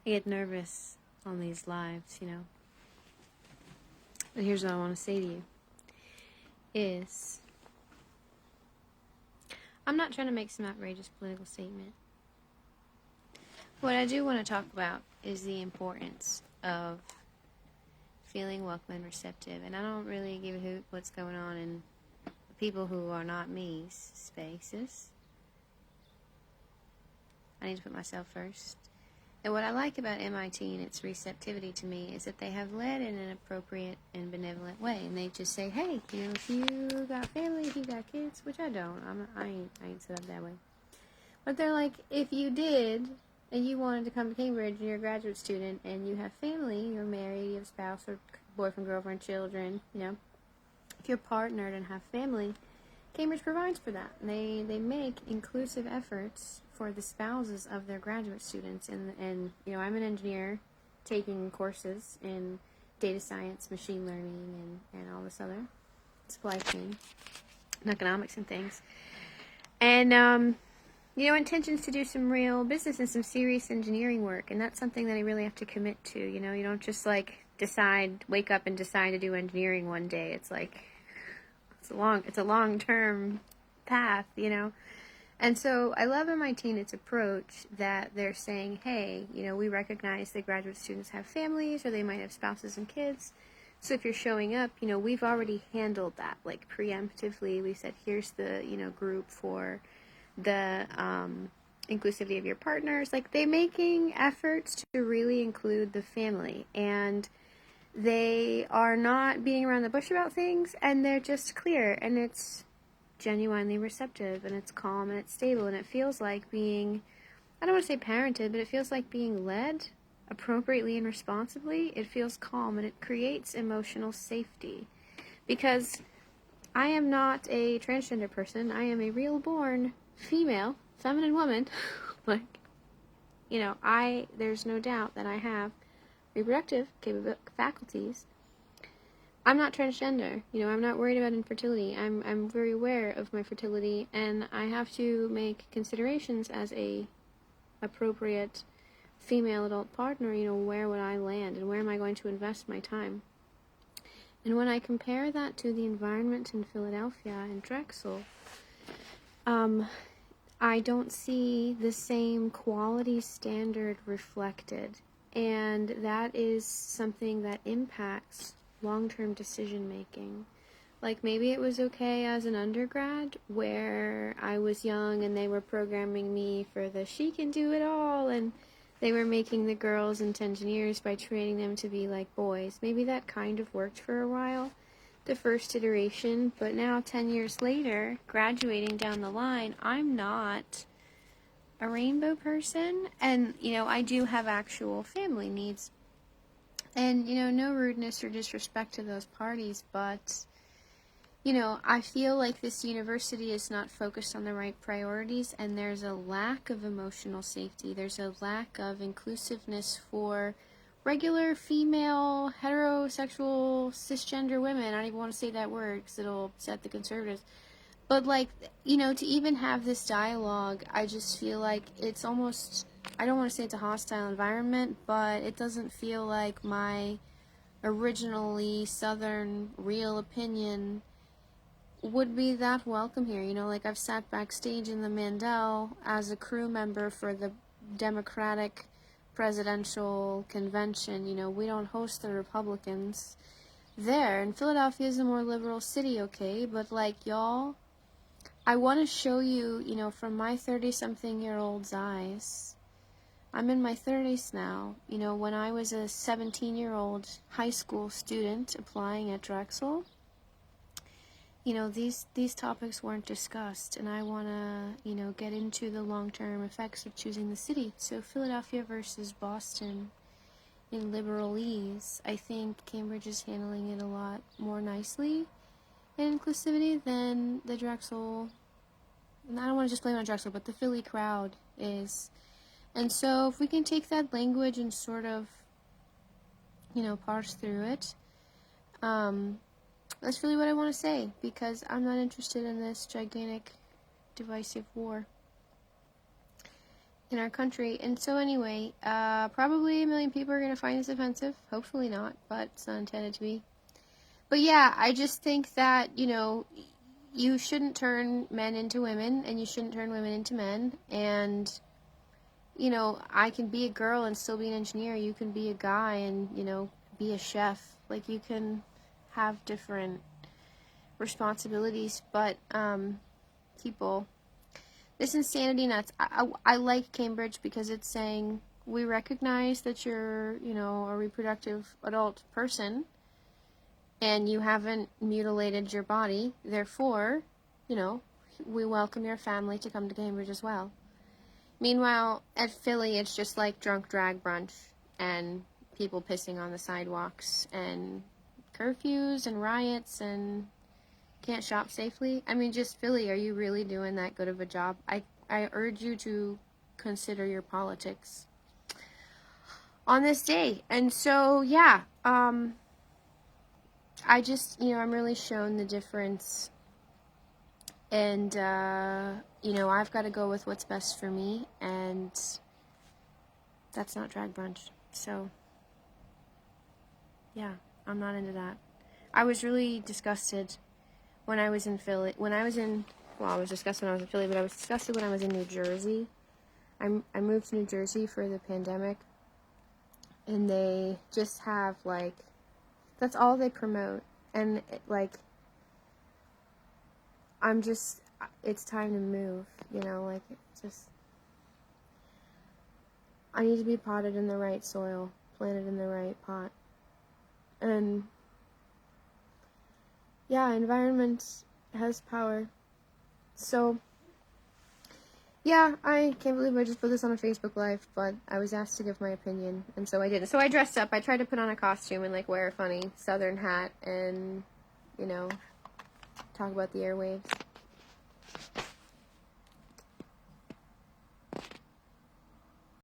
I get nervous on these lives, But here's what I want to say to you is I'm not trying to make some outrageous political statement. What I do want to talk about is the importance of feeling welcome and receptive. And I don't really give a hoot what's going on in people who are not me's spaces. I need to put myself first. And what I like about MIT and its receptivity to me is that they have led in an appropriate and benevolent way. And they just say, hey, if you got family, if you got kids, which I don't. I ain't set up that way. But they're like, if you did, and you wanted to come to Cambridge and you're a graduate student and you have family, you're married, you have a spouse or boyfriend, girlfriend, children, if you're partnered and have family, Cambridge provides for that. They make inclusive efforts for the spouses of their graduate students. And I'm an engineer taking courses in data science, machine learning, and all this other supply chain and economics and things. And, intentions to do some real business and some serious engineering work. And that's something that I really have to commit to. You don't just wake up and decide to do engineering one day. It's like, it's a long-term path, And so I love MIT and its approach that they're saying, hey, we recognize that graduate students have families or they might have spouses and kids. So if you're showing up, we've already handled that, preemptively. We said, here's the, group for the inclusivity of your partners. They're making efforts to really include the family. And they are not beating around the bush about things, and they're just clear, and it's genuinely receptive, and it's calm, and it's stable, and it feels like being, I don't want to say parented, but it feels like being led appropriately and responsibly. It feels calm, and it creates emotional safety, because I am not a transgender person. I am a real-born female, feminine woman. There's no doubt that I have reproductive faculties. I'm not transgender. I'm not worried about infertility. I'm very aware of my fertility, and I have to make considerations as a appropriate female adult partner. Where would I land, and where am I going to invest my time? And when I compare that to the environment in Philadelphia and Drexel, I don't see the same quality standard reflected. And that is something that impacts long-term decision-making. Maybe it was okay as an undergrad where I was young and they were programming me for the she can do it all, and they were making the girls into engineers by training them to be like boys. Maybe that kind of worked for a while, the first iteration, but now 10 years later, graduating down the line, I'm not a rainbow person, and I do have actual family needs, and no rudeness or disrespect to those parties, but I feel like this university is not focused on the right priorities, and there's a lack of emotional safety. There's a lack of inclusiveness for regular female heterosexual cisgender women. I don't even want to say that word because it'll upset the conservatives. But, to even have this dialogue, I just feel like it's almost, I don't want to say it's a hostile environment, but it doesn't feel like my originally Southern real opinion would be that welcome here. I've sat backstage in the Mandel as a crew member for the Democratic presidential convention. We don't host the Republicans there, and Philadelphia is a more liberal city, okay, but y'all, I want to show you, from my 30-something-year-old's eyes. I'm in my 30s now. When I was a 17-year-old high school student applying at Drexel, these topics weren't discussed, and I want to, get into the long-term effects of choosing the city. So Philadelphia versus Boston in liberalese, I think Cambridge is handling it a lot more nicely in inclusivity than the Drexel, and I don't want to just blame it on Drexel, but the Philly crowd is. And so if we can take that language and sort of, parse through it, that's really what I want to say, because I'm not interested in this gigantic divisive war. in our country. And so anyway, probably a million people are going to find this offensive. Hopefully not, but it's not intended to be. But yeah, I just think that, you know, you shouldn't turn men into women, and you shouldn't turn women into men. And, you know, I can be a girl and still be an engineer. You can be a guy and, you know, be a chef. Like, you can have different responsibilities, but people, this insanity nuts. I like Cambridge because it's saying we recognize that you're, you know, a reproductive adult person and you haven't mutilated your body, therefore, you know, we welcome your family to come to Cambridge as well. Meanwhile, at Philly, it's just like drunk drag brunch and people pissing on the sidewalks and curfews and riots and can't shop safely. I mean, just Philly, are you really doing that good of a job? I urge you to consider your politics on this day. And so, yeah, I just, you know, I'm really shown the difference. And, you know, I've got to go with what's best for me. And that's not drag brunch. So, yeah, I'm not into that. I was really disgusted when I was in Philly. I was disgusted when I was in Philly, but I was disgusted when I was in New Jersey. I moved to New Jersey for the pandemic. And they just have, like, that's all they promote. And, it's time to move, you know, like, I need to be potted in the right soil, planted in the right pot. And, yeah, environment has power. So, yeah, I can't believe I just put this on a Facebook Live, but I was asked to give my opinion, and so I did. So I dressed up. I tried to put on a costume and, like, wear a funny southern hat and, you know, talk about the airwaves.